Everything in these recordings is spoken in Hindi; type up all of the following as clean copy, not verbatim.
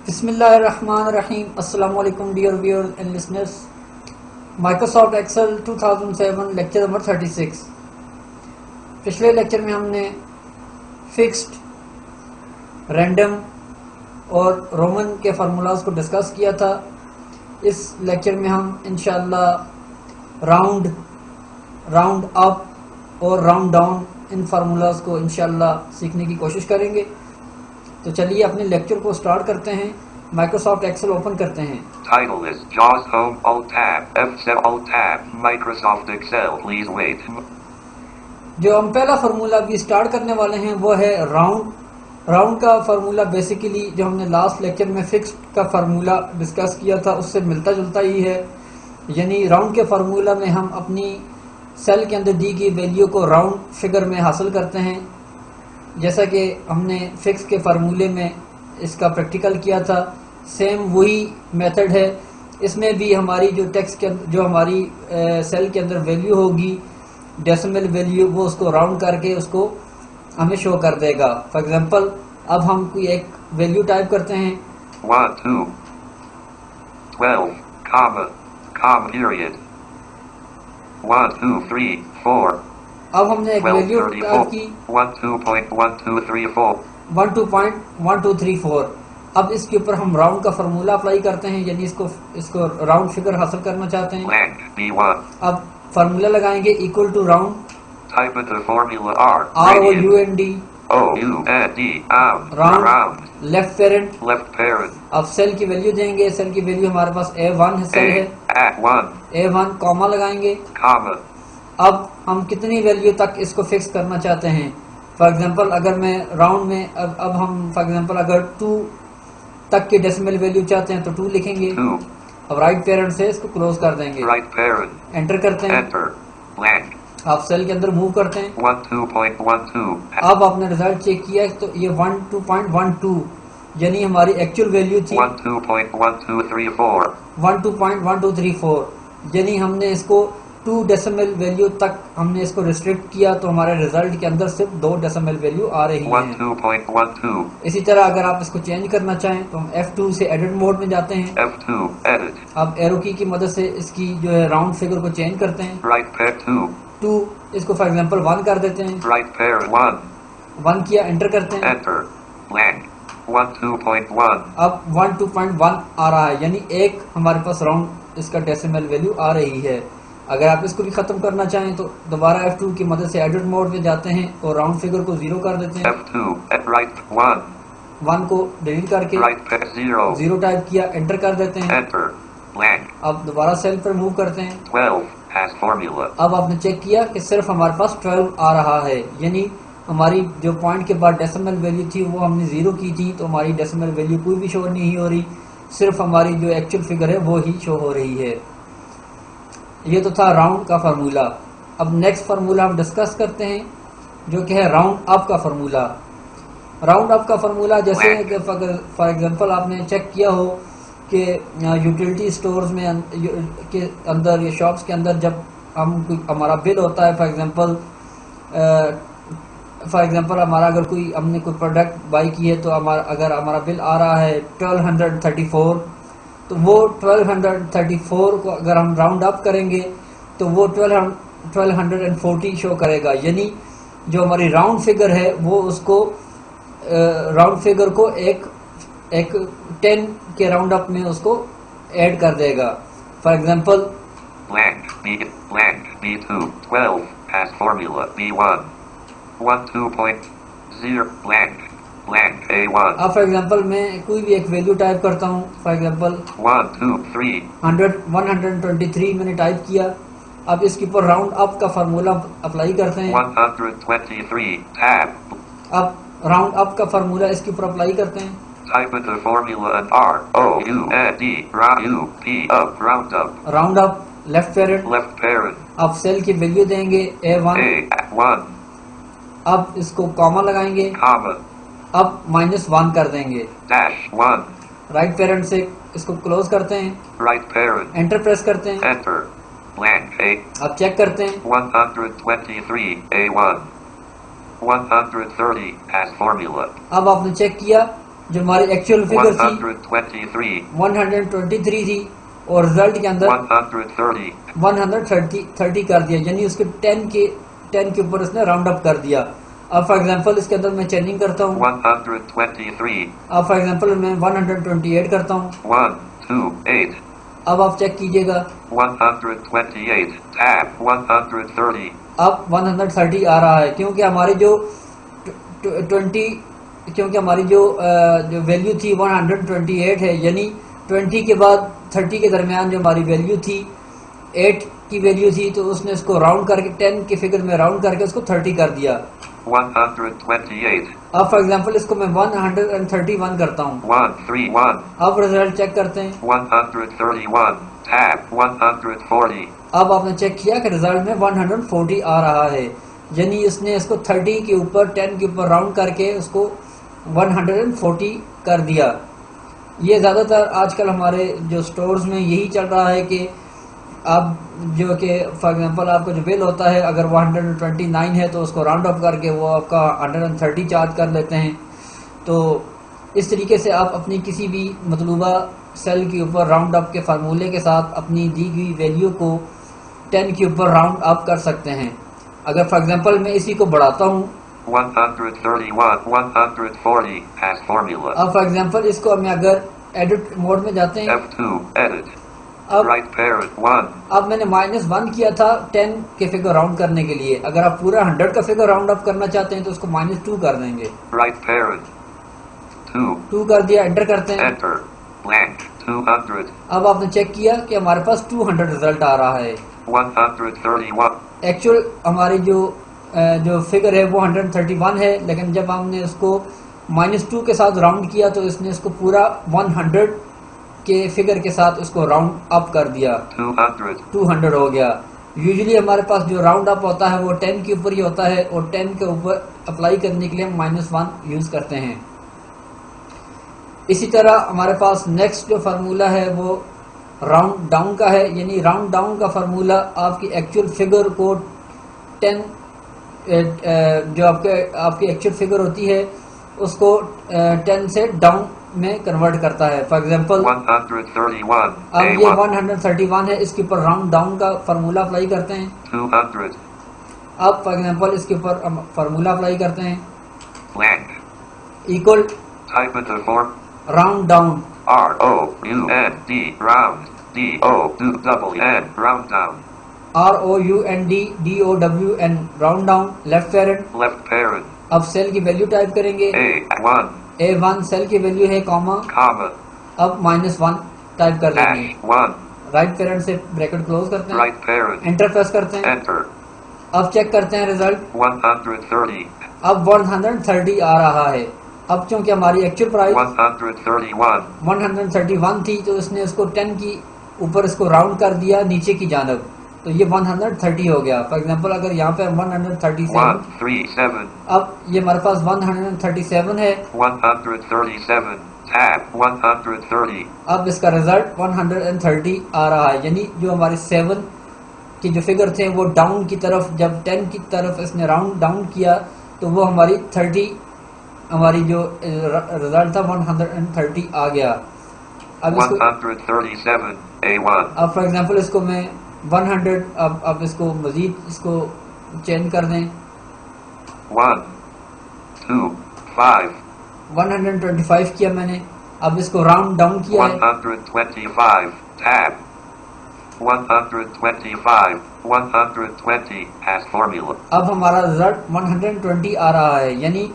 बिस्मिल्लाहिर्रहमानिर्रहीम। अस्सलाम वालेकुम dear viewers and listeners. Microsoft Excel 2007 lecture number 36। पिछले लेक्चर में हमने फिक्स्ड, रैंडम और रोमन के फार्मूलाज को डिस्कस किया था। इस लेक्चर में हम इंशाअल्लाह राउंड अप और राउंड डाउन इन फार्मूलाज को इंशाअल्लाह सीखने की कोशिश करेंगे। तो चलिए अपने लेक्चर को स्टार्ट करते हैं। माइक्रोसॉफ्ट एक्सेल ओपन करते हैं। Title is JAWS Home Alt Tab F7 Alt Tab Microsoft Excel. Please wait. जो हम पहला फार्मूला अभी स्टार्ट करने वाले हैं वो है राउंड का फार्मूला। बेसिकली जो हमने लास्ट लेक्चर में फिक्स्ड का फार्मूला डिस्कस किया था उससे मिलता जुलता ही है। यानी राउंड के फार्मूला में हम अपनी सेल के अंदर दी गई वैल्यू को राउंड फिगर में हासिल करते हैं, जैसा कि हमने फिक्स के फार्मूले में इसका प्रैक्टिकल किया था। सेम वही मेथड है। इसमें भी हमारी जो टेक्स्ट के जो हमारी सेल के अंदर वैल्यू होगी, डेसिमल वैल्यू, वो उसको राउंड करके उसको हमें शो कर देगा। फॉर एग्जांपल अब हम कोई एक वैल्यू टाइप करते हैं 1, 2, 12, comma, period. 1, 2, 3, 4. अब हमने एक 12, वैल्यू 34. टाइप की 12.1234. 12.1234। अब इसके ऊपर हम राउंड का फार्मूला अप्लाई करते हैं, यानी इसको राउंड फिगर हासिल करना चाहते हैं। Blank B1. अब फार्मूला लगाएंगे equal to round Type of the formula R. ROUND Round. Left parent. Left parent. अब सेल की वैल्यू देंगे। सेल की वैल्यू हमारे पास A1 सेल है। A1, A1 कॉमा लगाएंगे। comma. अब हम कितनी वैल्यू तक इसको फिक्स करना चाहते हैं। फॉर एग्जांपल अगर मैं राउंड में अब हम फॉर एग्जांपल अगर 2 तक की डेसिमल वैल्यू चाहते हैं तो 2 लिखेंगे। 2. अब राइट पेरेंट से इसको क्लोज कर देंगे। Right parent. एंटर करते हैं। Enter. Blank. आप सेल के अंदर मूव करते हैं। 12.12. अब आपने रिजल्ट चेक किया तो ये 12.12 यानी हमारी एक्चुअल वैल्यू थी 12.1234. 12.1234, यानी हमने इसको 2 डेसिमल वैल्यू तक हमने इसको रिस्ट्रिक्ट किया तो हमारे रिजल्ट के अंदर सिर्फ 2 डेसिमल वैल्यू आ रही है। 12.12. इसी तरह अगर आप इसको चेंज करना चाहें तो हम F2 से एडिट मोड में जाते हैं। F2. Edit. अब एरो की मदद से इसकी जो है राउंड फिगर को चेंज करते हैं। Right parent 2. 2 इसको फॉर एग्जांपल 1 कर देते हैं। Right parent 1. 1 किया, एंटर करते हैं। Enter. Blank. 12.1. अब 12.1 आ रहा है, यानी एक हमारे पास राउंड इसका डेसिमल वैल्यू आ रही है। अगर आप इसको भी खत्म करना चाहें तो दोबारा F2 की मदद से एडिट मोड में जाते हैं और राउंड फिगर को 0 कर देते हैं। F2. At right 1. 1 को डिलीट करके Right parent 0. 0 टाइप किया, एंटर कर देते हैं। Enter. Blank. अब दोबारा सेल पर मूव करते हैं। 12. Has formula. अब आपने चेक किया कि सिर्फ हमारे पास 12 आ रहा है, यानी हमारी जो पॉइंट के बाद डेसिमल वैल्यू थी वो हमने 0 की थी, तो हमारी डेसिमल वैल्यू कोई भी शो नहीं हो रही, सिर्फ हमारी जो एक्चुअल फिगर है वो ही शो हो रही है। ये तो था राउंड का फार्मूला। अब नेक्स्ट फार्मूला हम डिस्कस करते हैं जो कि है राउंड अप का फार्मूला। राउंड अप का फार्मूला जैसे कि फॉर एग्जांपल आपने चेक किया हो कि यूटिलिटी स्टोर्स में के अंदर या शॉप्स के अंदर जब हमारा बिल होता है, फॉर एग्जांपल हमारा अगर हमने कोई प्रोडक्ट बाई की है तो अगर हमारा बिल आ रहा है 1234, तो वो 1234 को अगर हम राउंड अप करेंगे तो वो 1240 शो करेगा, यानी जो हमारी राउंड फिगर है वो उसको राउंड फिगर को एक 10 के राउंड अप में उसको ऐड कर देगा। For example Blank B2. 12. Has formula B1. 12.0. Blank A1. अब फॉर एग्जांपल मैं कोई भी एक वैल्यू टाइप करता हूँ। For example 1, 2, 3. 123 मैंने टाइप किया। अब इसके ऊपर राउंड अप का फार्मूला अप्लाई करते हैं। 123. Tab. अब राउंड अप का फार्मूला इसके ऊपर अप्लाई करते हैं। Type of the formula and ROUND. Round up. Round up left parent. Left parent. अब सेल की वैल्यू देंगे A1। A1. अब इसको कॉमा लगाएंगे। Comma. अब -1 कर देंगे। Dash 1. राइट पेरेंट से इसको क्लोज करते हैं, Right parent. एंटर प्रेस करते हैं। Enter. Blank A. अब चेक करते हैं। 123 A1. 130 has formula. अब आपने चेक किया जो हमारी एक्चुअल फिगर थी 123, 123 थी और रिजल्ट के अंदर 130, 130 कर दिया, यानी उसके 10 के ऊपर उसने राउंड अप कर दिया। अब फॉर एग्जांपल इसके अंदर मैं चेंजिंग करता हूँ, 123, अब फॉर एग्जांपल मैं 128 करता हूँ। 128, अब आप चेक कीजिएगा, 128, tab 130, अब 130 आ रहा है, क्योंकि हमारी जो 20 क्योंकि हमारी जो वैल्यू थी 128 है, यानी 20 के बाद 30 के दरमियान जो हमारी वैल्यू थी 8 की वैल्यू थी, तो उसने उसको राउंड करके 10 के फिगर में राउंड करके उसको 30 कर दिया। 128, अब फॉर एग्जांपल इसको मैं 131 करता हूँ। 131, अब रिजल्ट चेक करते हैं, 131, tab 140, अब आपने चेक किया कि रिजल्ट में 140 आ रहा है, यानी इसने इसको 30 के ऊपर 10 के ऊपर राउंड करके उसको 140 कर दिया। ये ज़्यादातर आजकल हमारे जो स्टोर्स में यही चल रहा है कि आप जो कि फॉर एग्जांपल आपको जो बिल होता है अगर वो 129 है तो उसको राउंड अप करके वो आपका 130 चार्ज कर लेते हैं। तो इस तरीके से आप अपनी किसी भी मतलूबा सेल के ऊपर राउंड अप के फार्मूले के साथ अपनी दी गई वैल्यू को 10 के ऊपर राउंड अप कर सकते हैं। अगर फॉर एग्जांपल मैं इसी को बढ़ाता हूँ, 131, 140 has formula. अब फॉर एग्जांपल इसको मैं अगर एडिट मोड में जाते हैं, F2, edit, अब right parent 1, अब मैंने -1 किया था 10 के फिगर राउंड करने के लिए। अगर आप पूरा 100 का फिगर राउंड अप करना चाहते हैं तो उसको -2 कर देंगे। right parent 2, 2 कर दिया, एंटर करते हैं। enter, blank 200, अब आपने चेक किया कि हमारे पास 200 रिजल्ट आ रहा है। 131, एक्चुअल हमारी जो फिगर है वो 131 है, लेकिन जब हमने उसको -2 के साथ राउंड किया तो इसने इसको पूरा 100 के फिगर के साथ उसको राउंड अप कर दिया, 200, 200 हो गया। यूजुअली हमारे पास जो राउंड अप होता है वो 10 के ऊपर ही होता है और 10 के ऊपर अप्लाई करने के लिए हम -1 यूज करते हैं। इसी तरह हमारे पास नेक्स्ट जो फार्मूला है वो राउंड डाउन का है, यानी राउंड डाउन का फार्मूला आपकी एक्चुअल फिगर को 10 जो आपकी एक्चुअल फिगर होती है उसको 10 से डाउन में कन्वर्ट करता है। फॉर एग्जांपल 131, अब ये A1, 131 है, इसके ऊपर राउंड डाउन का फार्मूला अप्लाई करते हैं। 200, अब फॉर एग्जांपल इसके ऊपर हम फार्मूला अप्लाई करते हैं, blank, equal type in the form, round down, R-O-U-N-D, round, D-O-W-N, round down, ROUNDDOWN, round down, left parent. left parent, अब सेल की वैल्यू टाइप करेंगे, A1, A1 सेल की वैल्यू है, कॉमा, comma, अब -1 टाइप कर देंगे। dash 1, राइट पेरेंट से ब्रैकेट क्लोज करते हैं, right parent, एंटर प्रेस करते हैं। enter, अब चेक करते हैं रिजल्ट, 130, अब 130 आ रहा है। अब क्योंकि हमारी एक्चुअल प्राइस 131, 131 थी तो इसने इसको 10 की ऊपर इसको राउंड कर दिया नीचे की जानब, तो ये 130 हो गया। फॉर एग्जांपल अगर यहाँ पे 137, 137, अब ये हमारे पास 137 है, 137, tab 130, अब इसका रिजल्ट 130 आ रहा है, यानी जो हमारे 7 के जो फिगर थे वो डाउन की तरफ, जब 10 की तरफ इसने राउंड डाउन किया तो वो हमारी 30 हमारी जो रिजल्ट था 130 आ गया। अब इसको 137, A1, अब फॉर एग्जांपल इसको मैं 100 अब इसको मजीद इसको चेंज कर दें, 1, 2, 5, 125 किया मैंने। अब इसको राउंड डाउन किया है, 125, tab 125, 120 has formula, अब हमारा रिजल्ट 120 आ रहा है, यानी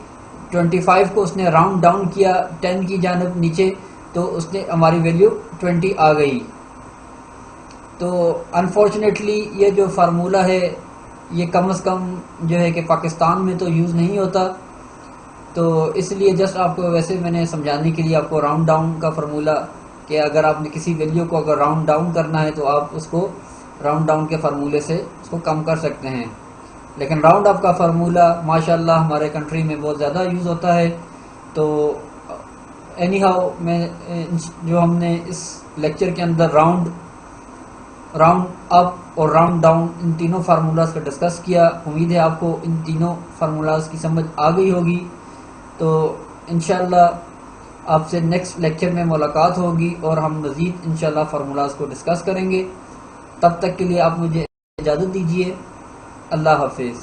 25 को उसने राउंड डाउन किया 10 की जानब नीचे, तो उसने हमारी वैल्यू 20 आ गई। तो अनफॉर्चुनेटली ये जो फार्मूला है ये कम से कम जो है कि पाकिस्तान में तो यूज़ नहीं होता, तो इसलिए जस्ट आपको वैसे मैंने समझाने के लिए आपको राउंड डाउन का फार्मूला कि अगर आपने किसी वैल्यू को अगर राउंड डाउन करना है तो आप उसको राउंड डाउन के फार्मूले से उसको कम कर सकते हैं। लेकिन राउंड अप का फार्मूला माशाल्लाह हमारे कंट्री में बहुत ज़्यादा यूज़ होता है। तो एनी हाउ मैं जो हमने इस लेक्चर के अंदर राउंड अप और राउंड डाउन इन तीनों फार्मूलाज का डिस्कस किया, उम्मीद है आपको इन तीनों फार्मूलाज की समझ आ गई होगी। तो इंशाल्लाह आपसे नेक्स्ट लेक्चर में मुलाकात होगी और हम मज़ीद इंशाल्लाह फार्मूलाज को डिस्कस करेंगे। तब तक के लिए आप मुझे इजाज़त दीजिए। अल्लाह हाफिज़।